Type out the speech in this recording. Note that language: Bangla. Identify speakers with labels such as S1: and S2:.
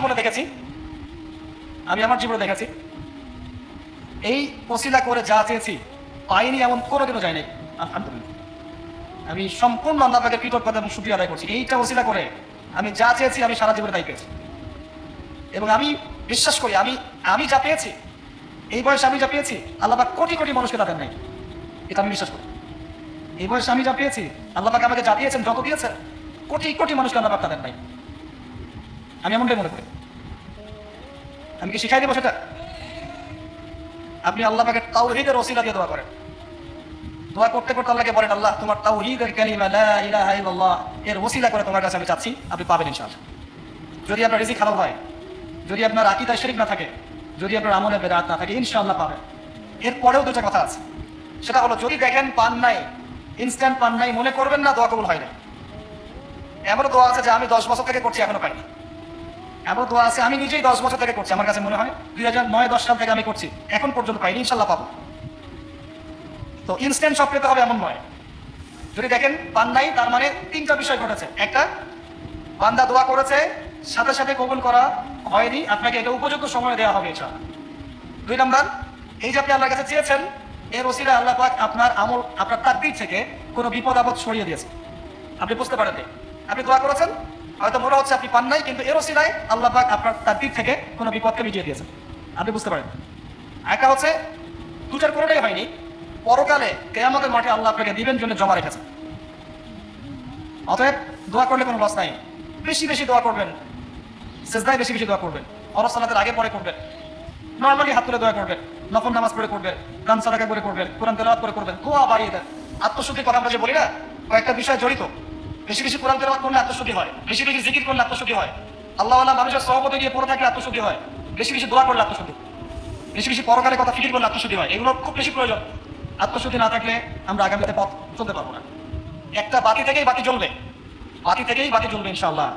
S1: মনে দেখেছি, আমি আমার জীবনে দেখেছি, এই ওসিলা করে যা চেয়েছি পাইনি এমন কোনোদিনও যায়নি। আলহামদুলিল্লাহ, আমি সম্পূর্ণ আল্লাহ পাকের কৃতজ্ঞতা এবং শুকরিয়া আদায় করছি। এইটা ওসিলা করে আমি যা চেয়েছি আমি সারা জীবনে তাই পেয়েছি। এবং আমি বিশ্বাস করি আমি আমি যা পেয়েছি, এই বয়সে আমি যা পেয়েছি আল্লাহ পাক কোটি কোটি মানুষকে তাদের নাই, এটা আমি বিশ্বাস করি। এই বয়সে আমি যা পেয়েছি আল্লাহ পাক আমাকে যা দিয়েছেন, যত দিয়েছেন, কোটি কোটি মানুষকে আল্লাহ পাক তাদের নাই। আমি এমনটাই মনে করি। আমি কি শিখাই দেবো সেটা? আপনি আল্লাহ পাকের তাওহীদের ওসিলা দিয়ে দোয়া করেন। দোয়া করতে করতে আল্লাহকে বলেন, আল্লাহ তোমার তাওহীদের কালিমা লা ইলাহা ইল্লাল্লাহ এর ওসিলা করে তোমার কাছে আমি চাচ্ছি, আপনি পাবেন ইনশাআল্লাহ। যদি আপনার রিজিক হালাল হয়, যদি আপনার আকীদা শিরক না থাকে, যদি আপনার আমলে বেদাত না থাকে, ইনশাআল্লাহ পাবেন। এরপরেও দুটো কথা আছে, সেটা হলো যদি দেখেন পান নাই, ইনস্ট্যান্ট পান নাই, মনে করবেন না দোয়া কবুল হয় না। এমনও দোয়া আছে যে আমি 10 বছর থেকে করছি এখনো পাইনি। এমন দোয়া আছে আমি নিজেই 10 বছর থেকে করছি, আমার কাছে মনে হয় 2009-10 সাল থেকে আমি করছি, এখন পর্যন্ত পাইনি, ইনশাআল্লাহ পাবো। তো ইনস্ট্যান্ট সব পেতে হবে এমন নয়। যদি দেখেন পান নাই, তার মানে তিনটা বিষয় ঘটেছে। একটা, বান্দা দোয়া করেছে, সাথে সাথে কবুল করা হয়নি, আপনাকে এটা উপযুক্ত সময় দেওয়া হবে ইনশাআল্লাহ। 2 নাম্বার, এই যে আপনি আল্লাহর কাছে চেয়েছেন, এর ওসিলায় আল্লাহ পাক আপনার আমল, আপনার তাকদীর থেকে কোনো বিপদ আপদ সরিয়ে দিয়েছে, আপনি বুঝতে পারেননি। আপনি দোয়া করেছেন, হয়তো মনে হচ্ছে আপনি পান নাই, কিন্তু এর ওসিলায় আল্লাহ পাক আপনার তাকদীর থেকে কোনো বিপদকে মিটিয়ে দিয়েছেন, আপনি বুঝতে পারেন। একটা হচ্ছে দুটার কোনোটাই হয়নি, পরকালে কিয়ামতের মাঠে আল্লাহ আপনাকে দিবেন জন্য জমা রেখেছেন। অতএব দোয়া করলে কোনো লস নাই। বেশি বেশি দোয়া করবেন, সিজদায় বেশি বেশি দোয়া করবেন, ফরজ সালাতের আগে পরে করবেন, নরমালি হাত তুলে দোয়া করবেন, নফল নামাজ পড়ে করবেন, দান সাদাকা করে করবেন, কোরআন তেলাওয়াত করে করবেন, দোয়া বাড়িয়ে দেন। আত্মশুদ্ধির কথা আমরা যে বলি না, কয়েকটা বিষয় জড়িত। বেশি বেশি কোরআন তেলাওয়াত করলে আত্মশুদ্ধি হয়, বেশি বেশি জিকির করলে আত্মশুদ্ধি হয়, আল্লাহওয়ালা মানুষের সহবতে গিয়ে পড়ে থাকলে আত্মশুদ্ধি হয়, বেশি বেশি দোয়া করলে আত্মশুদ্ধি, বেশি বেশি পরকালের কথা ফিকির করলে আত্মশুদ্ধি হয়। এগুলো খুব বেশি প্রয়োজন। আত্মশুদ্ধি না থাকলে আমরা আগামীতে পথ চলতে পারবো না। একটা বাতি থেকেই বাতি জ্বলবে, বাতি থেকেই বাতি জ্বলবে ইনশাআল্লাহ।